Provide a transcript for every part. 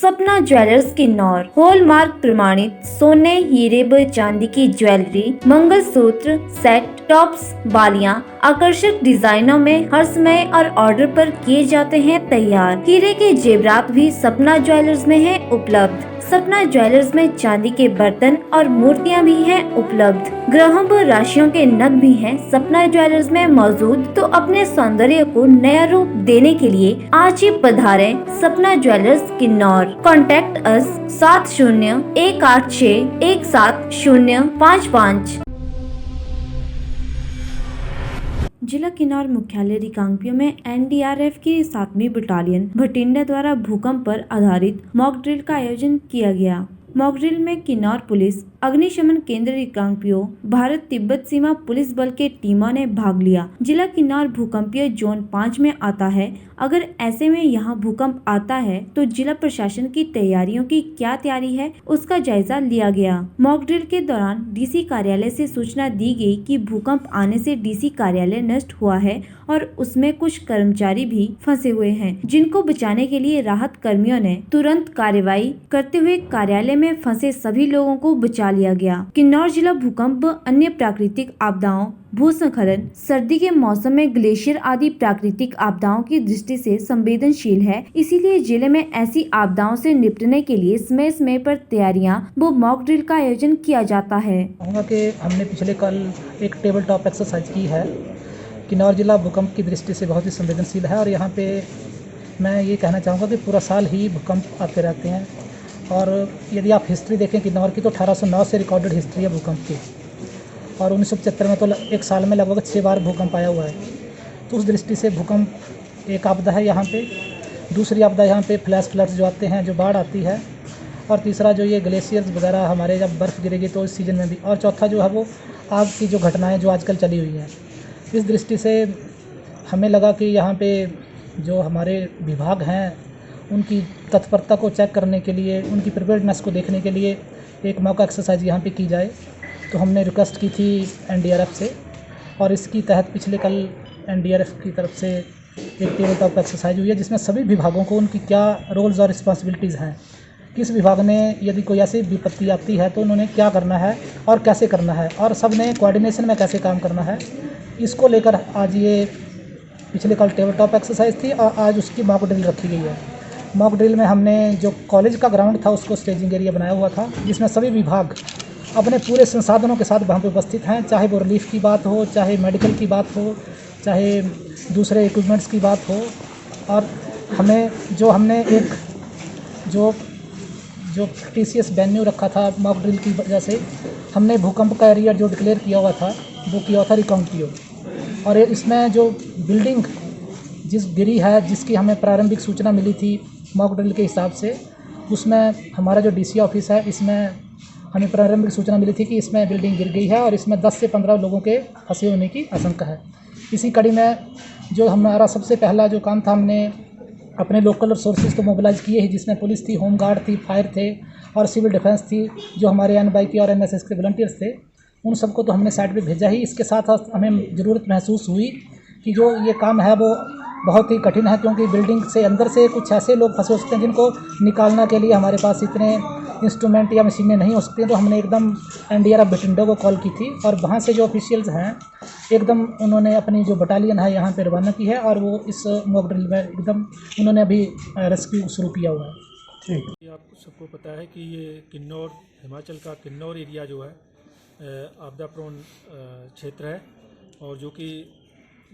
सपना jewellers Kinnaur hallmark प्रमाणित सोने हीरे व चांदी की ज्वेलरी, मंगलसूत्र, सेट, टॉप्स, बालियां आकर्षक डिजाइनों में हर समय और ऑर्डर पर किए जाते हैं तैयार। हीरे के जेवरात भी सपना ज्वेलर्स में है उपलब्ध। सपना ज्वेलर्स में चांदी के बर्तन और मूर्तियां भी हैं उपलब्ध। ग्रहों व राशियों के नग भी हैं सपना ज्वेलर्स में मौजूद। तो अपने सौंदर्य को नया रूप देने के लिए आज ही पधारें सपना ज्वेलर्स किन्नौर। Contact us 70-186-17055। जिला किन्नौर मुख्यालय रिकांगपिओ में एनडीआरएफ की 7वीं बटालियन भटिंडा द्वारा भूकंप पर आधारित मॉक ड्रिल का आयोजन किया गया। मॉक ड्रिल में किन्नौर पुलिस, अग्निशमन केंद्र रिकांगपिओ, भारत तिब्बत सीमा पुलिस बल के टीमों ने भाग लिया। जिला किन्नौर भूकंपीय जोन 5 में आता है। अगर ऐसे में यहाँ भूकंप आता है तो जिला प्रशासन की तैयारियों की क्या तैयारी है, उसका जायजा लिया गया। मॉक ड्रिल के दौरान डीसी कार्यालय से सूचना दी गई कि भूकंप आने से डीसी कार्यालय नष्ट हुआ है और उसमें कुछ कर्मचारी भी फंसे हुए हैं, जिनको बचाने के लिए राहत कर्मियों ने तुरंत कार्रवाई करते हुए कार्यालय में फंसे सभी लोगों को बचा लिया गया। किन्नौर जिला भूकंप व अन्य प्राकृतिक आपदाओं, भूस्खलन, सर्दी के मौसम में ग्लेशियर आदि प्राकृतिक आपदाओं की दृष्टि से संवेदनशील है। इसीलिए जिले में ऐसी आपदाओं से निपटने के लिए समय समय पर तैयारियां व मॉक ड्रिल का आयोजन किया जाता है। हमने पिछले कल एक टेबल टॉप एक्सरसाइज की है। किन्नौर जिला भूकंप की दृष्टि से बहुत ही संवेदनशील है और यहाँ पे मैं ये कहना चाहूँगा कि पूरा साल ही भूकंप आते रहते हैं। और यदि आप हिस्ट्री देखें किन्नौर की तो 1809 से रिकॉर्डेड हिस्ट्री है भूकंप की, और 1975 में तो एक साल में लगभग 6 बार भूकंप आया हुआ है। तो उस दृष्टि से भूकंप एक आपदा है यहाँ पे। दूसरी आपदा यहाँ पे फ्लैश फ्लड्स जो आते हैं, जो बाढ़ आती है, और तीसरा जो ये ग्लेशियर्स वगैरह हमारे जब बर्फ़ गिरेगी तो इस सीज़न में भी, और चौथा जो है वो आग की जो घटनाएँ जो आजकल चली हुई हैं। इस दृष्टि से हमें लगा कि यहाँ पे जो हमारे विभाग हैं उनकी तत्परता को चेक करने के लिए, उनकी प्रिपेयर्डनेस को देखने के लिए एक मौका एक्सरसाइज यहाँ पे की जाए। तो हमने रिक्वेस्ट की थी एनडीआरएफ से, और इसकी तहत पिछले कल एनडीआरएफ की तरफ से एक टेबल टॉप एक्सरसाइज हुई है, जिसमें सभी विभागों को उनकी क्या रोल्स और रिस्पॉन्सिबिलिटीज़ हैं, किस विभाग ने यदि कोई ऐसी विपत्ति आती है तो उन्होंने क्या करना है और कैसे करना है, और सब ने कोऑर्डिनेशन में कैसे काम करना है, इसको लेकर आज ये पिछले कल टेबल टॉप एक्सरसाइज थी और आज उसकी मॉक ड्रिल रखी गई है। मॉक ड्रिल में हमने जो कॉलेज का ग्राउंड था उसको स्टेजिंग एरिया बनाया हुआ था, जिसमें सभी विभाग अपने पूरे संसाधनों के साथ वहाँ पर उपस्थित हैं, चाहे वो रिलीफ की बात हो, चाहे मेडिकल की बात हो, चाहे दूसरे इक्विपमेंट्स की बात हो। और हमने एक जो टीसीएस वेन्यू रखा था मॉक ड्रिल की वजह से, हमने भूकंप का एरिया जो डिक्लेयर किया हुआ था वो किया हुआ था रिकांगपिओ। और इसमें जो बिल्डिंग जिस गिरी है, जिसकी हमें प्रारंभिक सूचना मिली थी मॉक ड्रिल के हिसाब से, उसमें हमारा जो डीसी ऑफिस है, इसमें हमें प्रारंभिक सूचना मिली थी कि इसमें बिल्डिंग गिर गई है और इसमें 10 से 15 लोगों के फंसे होने की आशंका है। इसी कड़ी में जो हमारा सबसे पहला जो काम था, हमने अपने लोकल रिसोर्सेज तो मोबिलाइज किए ही, जिसमें पुलिस थी, होम गार्ड थी, फायर थे और सिविल डिफेंस थी, जो हमारे एनवाईपी और एनएसएस के वॉलंटियर्स थे, उन सबको तो हमने साइड पे भेजा ही। इसके साथ साथ हमें ज़रूरत महसूस हुई कि जो ये काम है वो बहुत ही कठिन है, क्योंकि बिल्डिंग से अंदर से कुछ ऐसे लोग फंसे हो सकते हैं जिनको निकालना के लिए हमारे पास इतने इंस्ट्रूमेंट या मशीनें नहीं हो सकती हैं। तो हमने एकदम एनडीआरएफ भटिंडा को कॉल की थी और वहाँ से जो ऑफिशियल्स हैं एकदम उन्होंने अपनी जो बटालियन है यहाँ पे रवाना की है, और वो इस मॉक ड्रिल में एकदम उन्होंने अभी रेस्क्यू शुरू किया हुआ है। ठीक, आप सबको पता है कि ये किन्नौर, हिमाचल का किन्नौर एरिया जो है आपदा प्रोन क्षेत्र है, और जो कि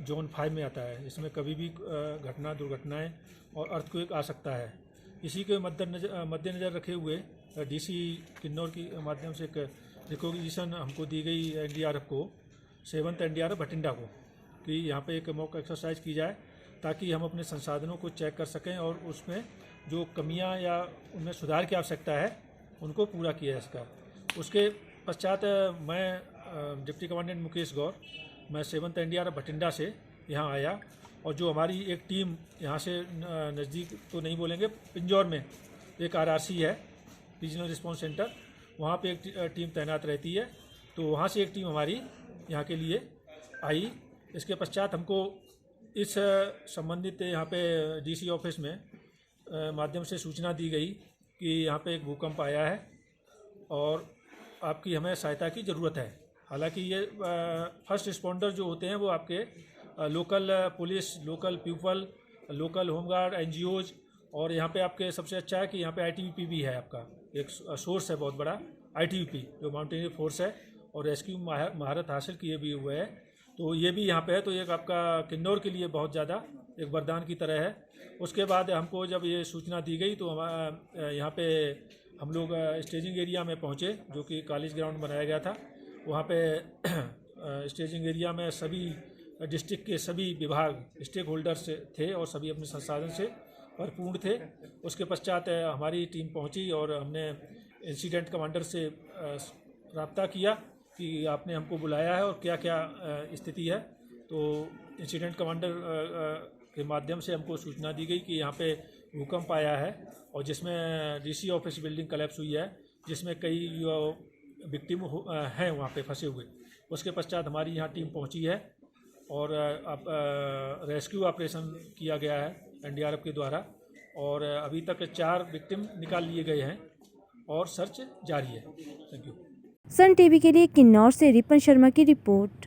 जोन 5 में आता है। इसमें कभी भी दुर्घटनाएं और अर्थक्वेक आ सकता है। इसी के मद्देनज़र रखे हुए डीसी किन्नौर के माध्यम से एक रिकॉग्निशन हमको दी गई एनडीआरएफ को, 7th एनडीआरएफ भटिंडा को, कि यहाँ पे एक मॉक एक्सरसाइज की जाए ताकि हम अपने संसाधनों को चेक कर सकें और उसमें जो कमियां या उनमें सुधार की आवश्यकता है उनको पूरा किया है इसका। उसके पश्चात मैं डिप्टी कमांडेंट मुकेश गौर, मैं 7th एनडीआरएफ भटिंडा से यहाँ आया, और जो हमारी एक टीम यहाँ से नज़दीक तो नहीं बोलेंगे, पिंजौर में एक आरआरसी है, रीजनल रिस्पांस सेंटर, वहाँ पे एक टीम तैनात रहती है। तो वहाँ से एक टीम हमारी यहाँ के लिए आई। इसके पश्चात हमको इस संबंधित यहाँ पे डीसी ऑफिस में माध्यम से सूचना दी गई कि यहाँ पे एक भूकंप आया है और आपकी हमें सहायता की ज़रूरत है। हालांकि ये फर्स्ट रिस्पॉन्डर जो होते हैं वो आपके local police, local people, local home guard, NGOs, और यहाँ पे आपके सबसे अच्छा है कि यहाँ पे आईटीबीपी भी है, आपका एक सोर्स है बहुत बड़ा आईटीबीपी जो माउंटेनियर फोर्स है और रेस्क्यू महारत हासिल किए भी हुए है, तो ये भी यहाँ पे है। तो एक आपका किन्नौर के लिए बहुत ज़्यादा एक वरदान की तरह है। उसके बाद हमको जब ये सूचना दी गई तो हम यहाँ पे हम लोग स्टेजिंग एरिया में पहुँचे, जो कि कॉलेज ग्राउंड बनाया गया था। वहाँ पे स्टेजिंग एरिया में सभी डिस्ट्रिक्ट के सभी विभाग स्टेक होल्डर्स थे और सभी अपने संसाधन से भरपूर थे। उसके पश्चात हमारी टीम पहुंची और हमने इंसिडेंट कमांडर से रब्ता किया कि आपने हमको बुलाया है और क्या क्या स्थिति है। तो इंसिडेंट कमांडर के माध्यम से हमको सूचना दी गई कि यहाँ पे भूकंप आया है और जिसमें डीसी ऑफिस बिल्डिंग कोलैप्स हुई है, जिसमें कई विक्टिम हैं वहाँ पे फंसे हुए। उसके पश्चात हमारी यहाँ टीम पहुँची है और अब रेस्क्यू ऑपरेशन किया गया है एनडीआरएफ के द्वारा और अभी तक 4 विक्टिम निकाल लिए गए हैं और सर्च जारी है। Thank you. सन टीवी के लिए किन्नौर से रिपन शर्मा की रिपोर्ट।